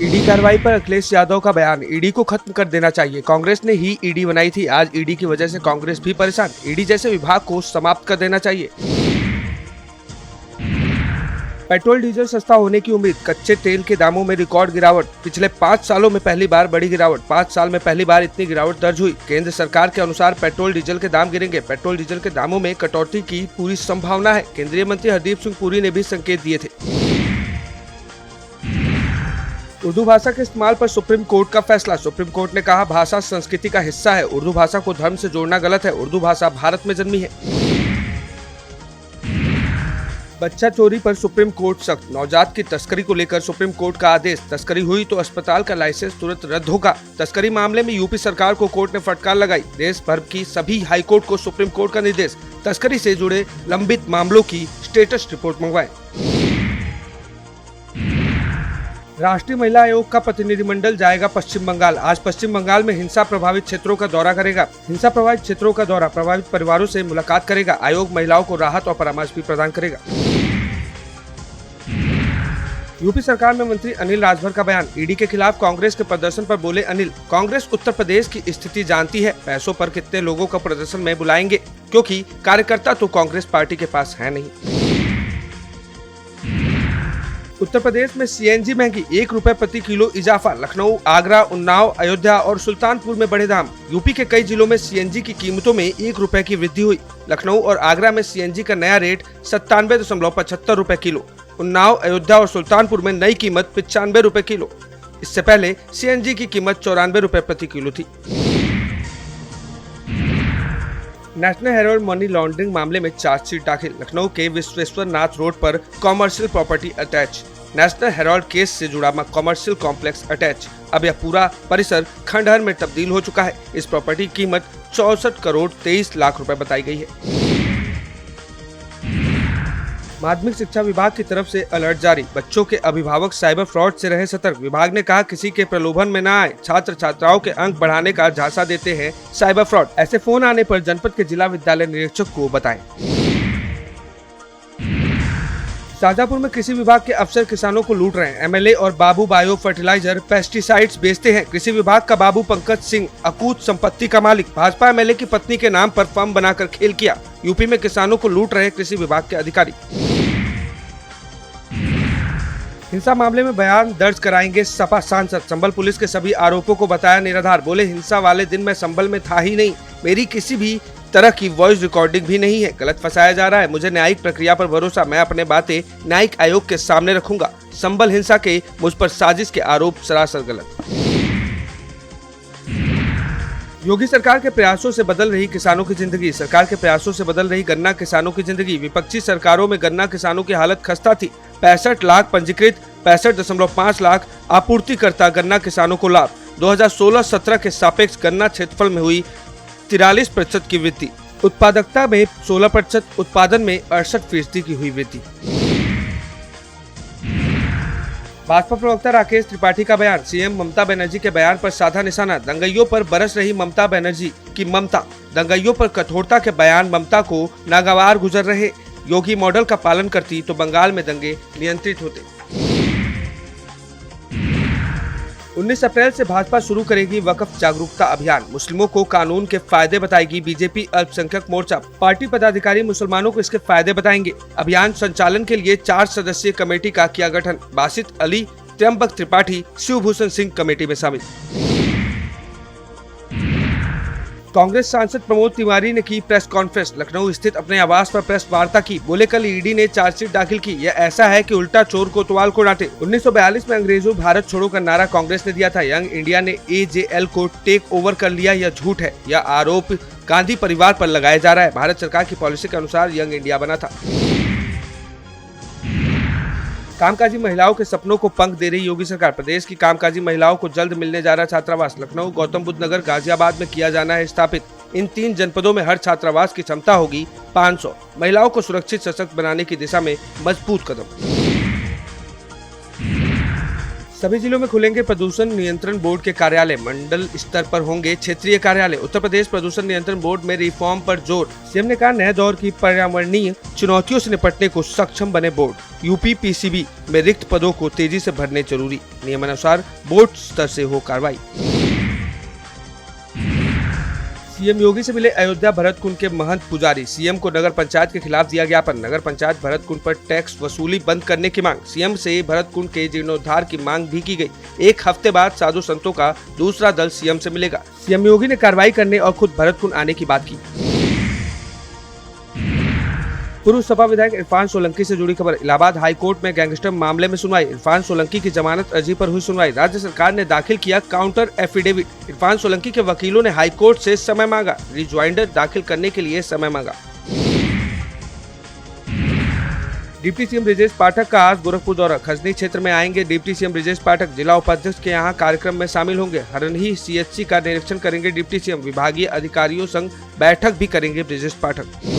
ED कार्रवाई पर अखिलेश यादव का बयान, ईडी को खत्म कर देना चाहिए। कांग्रेस ने ही ईडी बनाई थी, आज ईडी की वजह से कांग्रेस भी परेशान। ईडी जैसे विभाग को समाप्त कर देना चाहिए। पेट्रोल डीजल सस्ता होने की उम्मीद, कच्चे तेल के दामों में रिकॉर्ड गिरावट। पिछले 5 सालों में पहली बार बड़ी गिरावट, 5 साल में पहली बार इतनी गिरावट दर्ज हुई। केंद्र सरकार के अनुसार पेट्रोल डीजल के दाम गिरेंगे। पेट्रोल डीजल के दामों में कटौती की पूरी संभावना है। केंद्रीय मंत्री हरदीप सिंह पुरी ने भी संकेत दिए थे। उर्दू भाषा के इस्तेमाल पर सुप्रीम कोर्ट का फैसला, सुप्रीम कोर्ट ने कहा भाषा संस्कृति का हिस्सा है। उर्दू भाषा को धर्म से जोड़ना गलत है। उर्दू भाषा भारत में जन्मी है। बच्चा चोरी पर सुप्रीम कोर्ट सख्त, नवजात की तस्करी को लेकर सुप्रीम कोर्ट का आदेश। तस्करी हुई तो अस्पताल का लाइसेंस तुरंत रद्द होगा। तस्करी मामले में यूपी सरकार को कोर्ट ने फटकार लगाई। देश भर की सभी हाईकोर्ट को सुप्रीम कोर्ट का निर्देश, तस्करी से जुड़े लंबित मामलों की स्टेटस रिपोर्ट मंगवाएं। राष्ट्रीय महिला आयोग का प्रतिनिधिमंडल जाएगा पश्चिम बंगाल। आज पश्चिम बंगाल में हिंसा प्रभावित क्षेत्रों का दौरा करेगा। हिंसा प्रभावित क्षेत्रों का दौरा, प्रभावित परिवारों से मुलाकात करेगा। आयोग महिलाओं को राहत और परामर्श भी प्रदान करेगा। यूपी सरकार में मंत्री अनिल राजभर का बयान, ईडी के खिलाफ कांग्रेस के प्रदर्शन पर बोले अनिल, कांग्रेस उत्तर प्रदेश की स्थिति जानती है। पैसों पर कितने लोगों का प्रदर्शन में बुलाएंगे, क्योंकि कार्यकर्ता तो कांग्रेस पार्टी के पास है नहीं। उत्तर प्रदेश में सीएनजी महंगी, 1 रुपए प्रति किलो इजाफा। लखनऊ, आगरा, उन्नाव, अयोध्या और सुल्तानपुर में बढ़े दाम। यूपी के कई जिलों में सीएनजी की कीमतों में 1 रुपए की वृद्धि हुई। लखनऊ और आगरा में सीएनजी का नया रेट 97.75 रुपए किलो। उन्नाव, अयोध्या और सुल्तानपुर में नई कीमत 95 रुपए किलो। इससे पहले सीएनजी की कीमत 94 रुपए प्रति किलो थी। नेशनल हेराल्ड मनी लॉन्ड्रिंग मामले में चार्जशीट दाखिल, लखनऊ के विश्वेश्वर नाथ रोड पर commercial property attach. National Herald case से जुड़ा कॉमर्शियल कॉम्प्लेक्स अटैच। अब यह पूरा परिसर खंडहर में तब्दील हो चुका है। इस प्रॉपर्टी की कीमत 64 करोड़ 23 लाख रुपए बताई गई है। माध्यमिक शिक्षा विभाग की तरफ से अलर्ट जारी, बच्चों के अभिभावक साइबर फ्रॉड से रहे सतर्क। विभाग ने कहा किसी के प्रलोभन में न आए, छात्र छात्राओं के अंक बढ़ाने का झांसा देते हैं साइबर फ्रॉड। ऐसे फोन आने पर जनपद के जिला विद्यालय निरीक्षक को बताएं। शाहजहांपुर में कृषि विभाग के अफसर किसानों को लूट रहे हैं। एमएलए और बाबू बायो फर्टिलाइजर पेस्टिसाइड्स बेचते हैं। कृषि विभाग का बाबू पंकज सिंह अकूत संपत्ति का मालिक, भाजपा एमएलए की पत्नी के नाम पर फर्म बनाकर खेल किया। यूपी में किसानों को लूट रहे कृषि विभाग के अधिकारी। हिंसा मामले में बयान दर्ज कराएंगे सपा सांसद, संभल पुलिस के सभी आरोपों को बताया निराधार। बोले हिंसा वाले दिन मैं संभल में था ही नहीं, मेरी किसी भी तरह की वॉइस रिकॉर्डिंग भी नहीं है। गलत फंसाया जा रहा है, मुझे न्यायिक प्रक्रिया पर भरोसा, मैं अपने बातें न्यायिक आयोग के सामने रखूंगा। संभल हिंसा के मुझ पर साजिश के आरोप सरासर गलत। योगी सरकार के प्रयासों से बदल रही किसानों की जिंदगी, सरकार के प्रयासों से बदल रही गन्ना किसानों की जिंदगी। विपक्षी सरकारों में गन्ना किसानों की हालत खस्ता थी। 65 लाख पंजीकृत, 65.5 लाख आपूर्तिकर्ता गन्ना किसानों को लाभ। 2016-17 के सापेक्ष गन्ना क्षेत्रफल में हुई 43% की वृद्धि, उत्पादकता में 16%, उत्पादन में 68% की हुई वृद्धि। भाजपा प्रवक्ता राकेश त्रिपाठी का बयान, सीएम ममता बनर्जी के बयान पर साधा निशाना। दंगइयों पर बरस रही ममता बनर्जी की ममता, दंगइयों पर कठोरता के बयान ममता को नागवार गुजर रहे। योगी मॉडल का पालन करती तो बंगाल में दंगे नियंत्रित होते। 19 अप्रैल से भाजपा शुरू करेगी वक्फ जागरूकता अभियान, मुस्लिमों को कानून के फायदे बताएगी बीजेपी अल्पसंख्यक मोर्चा। पार्टी पदाधिकारी मुसलमानों को इसके फायदे बताएंगे। अभियान संचालन के लिए 4 सदस्यीय कमेटी का किया गठन। बासित अली, त्र्यंबक त्रिपाठी, शिवभूषण सिंह कमेटी में शामिल। कांग्रेस सांसद प्रमोद तिवारी ने की प्रेस कॉन्फ्रेंस, लखनऊ स्थित अपने आवास पर प्रेस वार्ता की। बोले कल ईडी ने चार्जशीट दाखिल की, यह ऐसा है कि उल्टा चोर कोतवाल को डांटे। 1942 में अंग्रेजों भारत छोड़ो का नारा कांग्रेस ने दिया था। यंग इंडिया ने एजेएल को टेक ओवर कर लिया, यह झूठ है। यह आरोप गांधी परिवार पर लगाया जा रहा है। भारत सरकार की पॉलिसी के अनुसार यंग इंडिया बना था। कामकाजी महिलाओं के सपनों को पंख दे रही योगी सरकार, प्रदेश की कामकाजी महिलाओं को जल्द मिलने जा रहा छात्रावास। लखनऊ, गौतम बुद्ध नगर, गाजियाबाद में किया जाना है स्थापित। इन 3 जनपदों में हर छात्रावास की क्षमता होगी 500। महिलाओं को सुरक्षित सशक्त बनाने की दिशा में मजबूत कदम। सभी जिलों में खुलेंगे प्रदूषण नियंत्रण बोर्ड के कार्यालय, मंडल स्तर पर होंगे क्षेत्रीय कार्यालय। उत्तर प्रदेश प्रदूषण नियंत्रण बोर्ड में रिफॉर्म पर जोर। सीएम ने कहा, नए दौर की पर्यावरणीय चुनौतियों से निपटने को सक्षम बने बोर्ड। यूपी पीसीबी में रिक्त पदों को तेजी से भरने जरूरी, नियमानुसार बोर्ड स्तर से हो कार्रवाई। सीएम योगी से मिले अयोध्या भरत कुंड के महंत पुजारी। सीएम को नगर पंचायत के खिलाफ दिया ज्ञापन। नगर पंचायत भरत कुंड पर टैक्स वसूली बंद करने की मांग। सीएम से भरत कुंड के जीर्णोद्धार की मांग भी की गई। एक हफ्ते बाद साधु संतों का दूसरा दल सीएम से मिलेगा। सीएम योगी ने कार्रवाई करने और खुद भरत कुंड आने की बात की। पूर्व सपा विधायक इरफान सोलंकी से जुड़ी खबर। इलाहाबाद हाई कोर्ट में गैंगस्टर मामले में सुनवाई। इरफान सोलंकी की जमानत अर्जी पर हुई सुनवाई। राज्य सरकार ने दाखिल किया काउंटर एफिडेविट। इरफान सोलंकी के वकीलों ने हाई कोर्ट से समय मांगा। रिज्वाइंडर दाखिल करने के लिए समय मांगा। डिप्टी सीएम ब्रजेश पाठक का आज गोरखपुर दौरा। खजनी क्षेत्र में आएंगे डिप्टी सीएम ब्रजेश पाठक। जिला उपाध्यक्ष के यहां कार्यक्रम में शामिल होंगे। हरनही सीएचसी का निरीक्षण करेंगे डिप्टी सीएम। विभागीय अधिकारियों संग बैठक भी करेंगे ब्रजेश पाठक।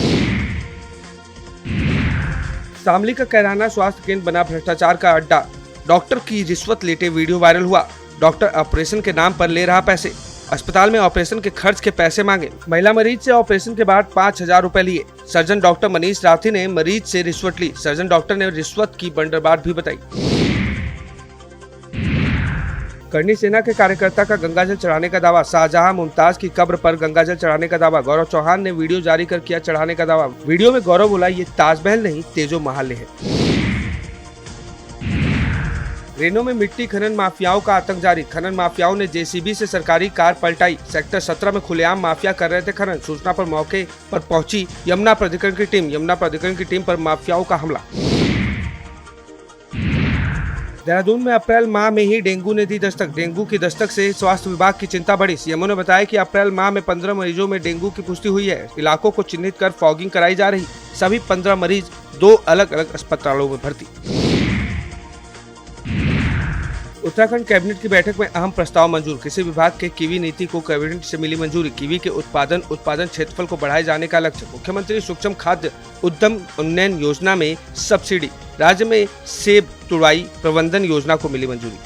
शामली का कैराना स्वास्थ्य केंद्र बना भ्रष्टाचार का अड्डा। डॉक्टर की रिश्वत लेते वीडियो वायरल हुआ। डॉक्टर ऑपरेशन के नाम पर ले रहा पैसे। अस्पताल में ऑपरेशन के खर्च के पैसे मांगे। महिला मरीज से ऑपरेशन के बाद 5,000 रुपए लिए। सर्जन डॉक्टर मनीष राठी ने मरीज से रिश्वत ली। सर्जन डॉक्टर ने रिश्वत की बंदरबाट भी बताई। करनी सेना के कार्यकर्ता का गंगाजल चढ़ाने का दावा। शाहजहां मुमताज की कब्र पर गंगाजल चढ़ाने का दावा। गौरव चौहान ने वीडियो जारी कर किया चढ़ाने का दावा। वीडियो में गौरव बोला, ये ताजमहल नहीं तेजो महल है। रेनो में मिट्टी खनन माफियाओं का आतंक जारी। खनन माफियाओं ने जेसीबी से सरकारी कार पलटाई। सेक्टर 17 में खुलेआम माफिया कर रहे थे खनन। सूचना पर मौके पर पहुंची यमुना प्राधिकरण की टीम। यमुना प्राधिकरण की टीम पर माफियाओं का हमला। देहरादून में अप्रैल माह में ही डेंगू ने दी दस्तक। डेंगू की दस्तक से स्वास्थ्य विभाग की चिंता बढ़ी। सीएमओ ने बताया कि अप्रैल माह में 15 मरीजों में डेंगू की पुष्टि हुई है। इलाकों को चिन्हित कर फॉगिंग कराई जा रही। सभी 15 मरीज 2 अलग अलग अस्पतालों में भर्ती। उत्तराखंड कैबिनेट की बैठक में अहम प्रस्ताव मंजूर। कृषि विभाग के कीवी नीति को कैबिनेट से मिली मंजूरी। कीवी के उत्पादन क्षेत्रफल को बढ़ाए जाने का लक्ष्य। मुख्यमंत्री सूक्ष्म खाद्य उद्यम उन्नयन योजना में सब्सिडी। राज्य में सेब तुड़ाई प्रबंधन योजना को मिली मंजूरी।